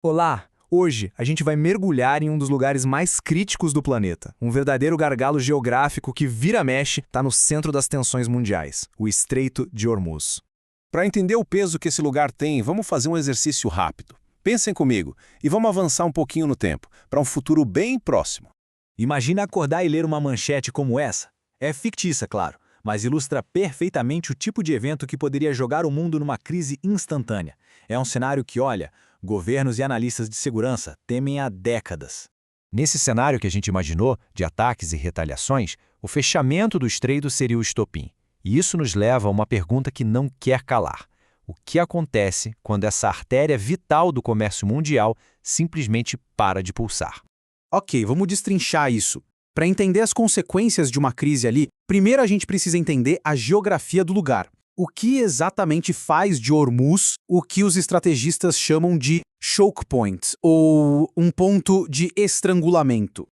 Olá! Hoje a gente vai mergulhar em um dos lugares mais críticos do planeta, um verdadeiro gargalo geográfico que vira-mexe está no centro das tensões mundiais, o Estreito de Hormuz. Para entender o peso que esse lugar tem, vamos fazer um exercício rápido. Pensem comigo e vamos avançar um pouquinho no tempo, para um futuro bem próximo. Imagina acordar e ler uma manchete como essa. É fictícia, claro, mas ilustra perfeitamente o tipo de evento que poderia jogar o mundo numa crise instantânea. É um cenário que, olha, governos e analistas de segurança temem há décadas. Nesse cenário que a gente imaginou, de ataques e retaliações, o fechamento do estreito seria o estopim. E isso nos leva a uma pergunta que não quer calar. O que acontece quando essa artéria vital do comércio mundial simplesmente para de pulsar? Ok, vamos destrinchar isso. Para entender as consequências de uma crise ali, primeiro a gente precisa entender a geografia do lugar. O que exatamente faz de Hormuz o que os estrategistas chamam de choke point, ou um ponto de estrangulamento?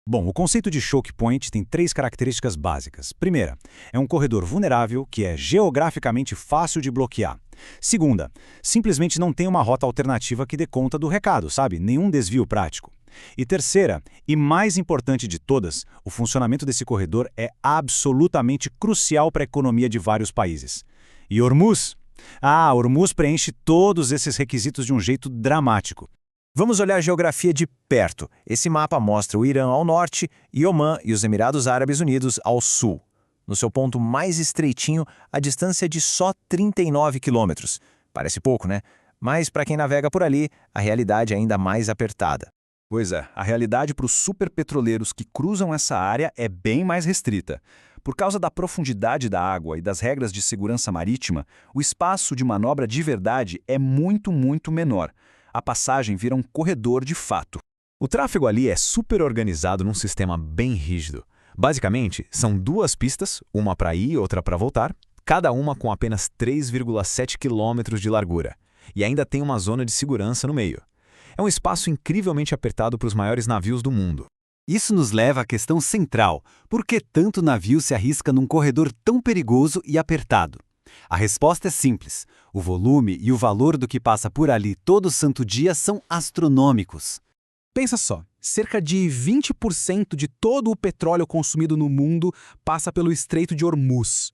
Bom, o conceito de choke point tem três características básicas. Primeira, é um corredor vulnerável que é geograficamente fácil de bloquear. Segunda, simplesmente não tem uma rota alternativa que dê conta do recado, sabe? Nenhum desvio prático. E terceira, e mais importante de todas, o funcionamento desse corredor é absolutamente crucial para a economia de vários países. E Hormuz? Hormuz preenche todos esses requisitos de um jeito dramático. Vamos olhar a geografia de perto. Esse mapa mostra o Irã ao norte e Omã e os Emirados Árabes Unidos ao sul. No seu ponto mais estreitinho, a distância é de só 39 quilômetros. Parece pouco, né? Mas para quem navega por ali, a realidade é ainda mais apertada. Pois é, a realidade para os superpetroleiros que cruzam essa área é bem mais restrita. Por causa da profundidade da água e das regras de segurança marítima, o espaço de manobra de verdade é muito menor. A passagem vira um corredor de fato. O tráfego ali é super organizado num sistema bem rígido. Basicamente, são duas pistas, uma para ir e outra para voltar, cada uma com apenas 3,7 quilômetros de largura. E ainda tem uma zona de segurança no meio. É um espaço incrivelmente apertado para os maiores navios do mundo. Isso nos leva à questão central: por que tanto navio se arrisca num corredor tão perigoso e apertado? A resposta é simples: o volume e o valor do que passa por ali todo santo dia são astronômicos. Pensa só, cerca de 20% de todo o petróleo consumido no mundo passa pelo Estreito de Hormuz.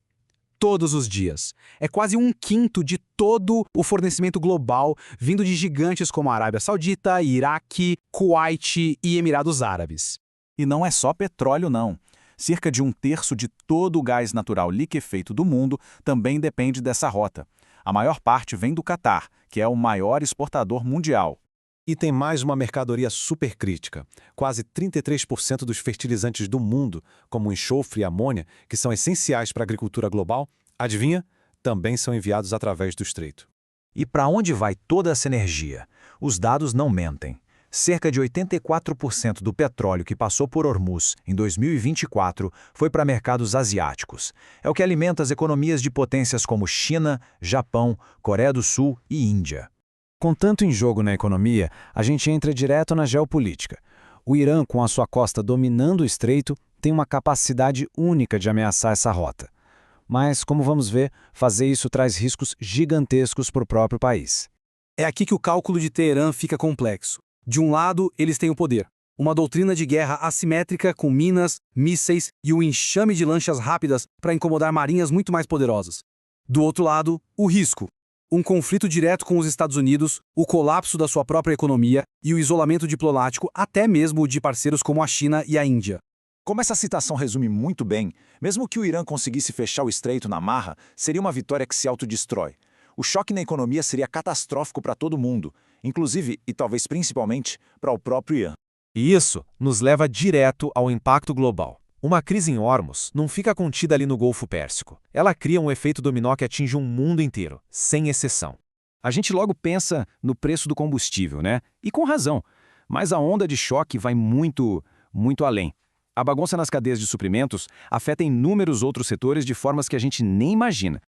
Todos os dias. É quase um quinto de todo o fornecimento global vindo de gigantes como a Arábia Saudita, Iraque, Kuwait e Emirados Árabes. E não é só petróleo, não. Cerca de um terço de todo o gás natural liquefeito do mundo também depende dessa rota. A maior parte vem do Catar, que é o maior exportador mundial. E tem mais uma mercadoria super crítica. Quase 33% dos fertilizantes do mundo, como o enxofre e a amônia, que são essenciais para a agricultura global, adivinha? Também são enviados através do estreito. E para onde vai toda essa energia? Os dados não mentem. Cerca de 84% do petróleo que passou por Hormuz em 2024 foi para mercados asiáticos. É o que alimenta as economias de potências como China, Japão, Coreia do Sul e Índia. Com tanto em jogo na economia, a gente entra direto na geopolítica. O Irã, com a sua costa dominando o estreito, tem uma capacidade única de ameaçar essa rota. Mas, como vamos ver, fazer isso traz riscos gigantescos para o próprio país. É aqui que o cálculo de Teherã fica complexo. De um lado, eles têm o poder. Uma doutrina de guerra assimétrica com minas, mísseis e um enxame de lanchas rápidas para incomodar marinhas muito mais poderosas. Do outro lado, o risco. Um conflito direto com os Estados Unidos, o colapso da sua própria economia e o isolamento diplomático, até mesmo de parceiros como a China e a Índia. Como essa citação resume muito bem, mesmo que o Irã conseguisse fechar o estreito na marra, seria uma vitória que se autodestrói. O choque na economia seria catastrófico para todo mundo, inclusive e talvez principalmente para o próprio Irã. E isso nos leva direto ao impacto global. Uma crise em Hormuz não fica contida ali no Golfo Pérsico. Ela cria um efeito dominó que atinge um mundo inteiro, sem exceção. A gente logo pensa no preço do combustível, né? E com razão. Mas a onda de choque vai muito além. A bagunça nas cadeias de suprimentos afeta inúmeros outros setores de formas que a gente nem imagina.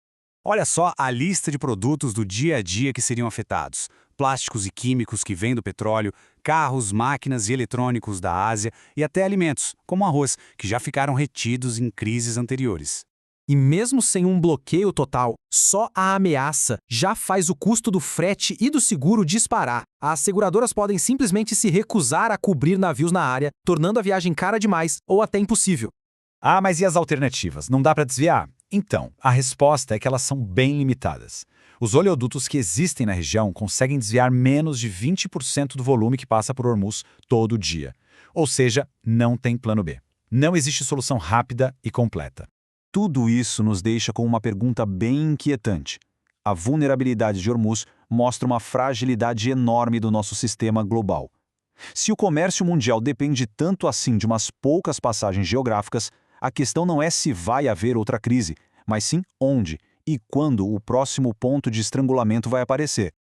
Olha só a lista de produtos do dia a dia que seriam afetados: plásticos e químicos que vêm do petróleo, carros, máquinas e eletrônicos da Ásia e até alimentos, como arroz, que já ficaram retidos em crises anteriores. E mesmo sem um bloqueio total, só a ameaça já faz o custo do frete e do seguro disparar. As seguradoras podem simplesmente se recusar a cobrir navios na área, tornando a viagem cara demais ou até impossível. Ah, mas e as alternativas? Não dá para desviar? Então, a resposta é que elas são bem limitadas. Os oleodutos que existem na região conseguem desviar menos de 20% do volume que passa por Hormuz todo dia. Ou seja, não tem plano B. Não existe solução rápida e completa. Tudo isso nos deixa com uma pergunta bem inquietante. A vulnerabilidade de Hormuz mostra uma fragilidade enorme do nosso sistema global. Se o comércio mundial depende tanto assim de umas poucas passagens geográficas, a questão não é se vai haver outra crise, mas sim onde e quando o próximo ponto de estrangulamento vai aparecer.